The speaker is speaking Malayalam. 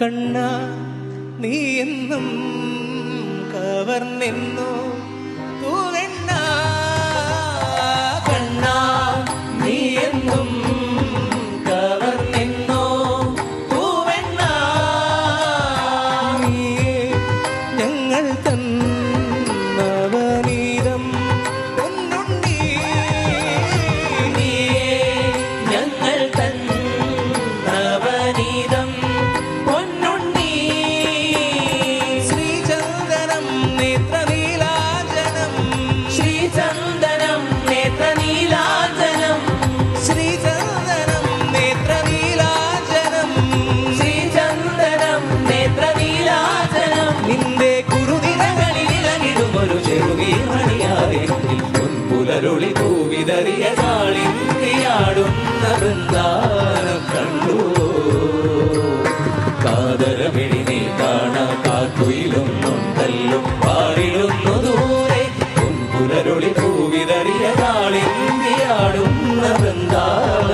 കണ്ണാ നീ എന്നും കവർന്നെന്നു തൂവെണ്ണ കണ്ണാ നീ എന്നും കവർന്നെന്നു തൂവെണ്ണ നീയേ ഞങ്ങൾ തന്നവനീതം പൊന്നുണ്ണി നീയേ ഞങ്ങൾ തന്നവനീതം പുലരുളി പൂവിതറിയ കാളിന്തിയാടുന്ന വൃന്ദാനം കണ്ടു കാതരമിഴി നീ കാണാ കാക്കുയിലൊന്നുണ്ടല്ലോ പാടിടുന്നു ദൂരെ പുലരുളി പൂവിതറിയ കാളിന്തിയാടുന്ന വൃന്ദാനം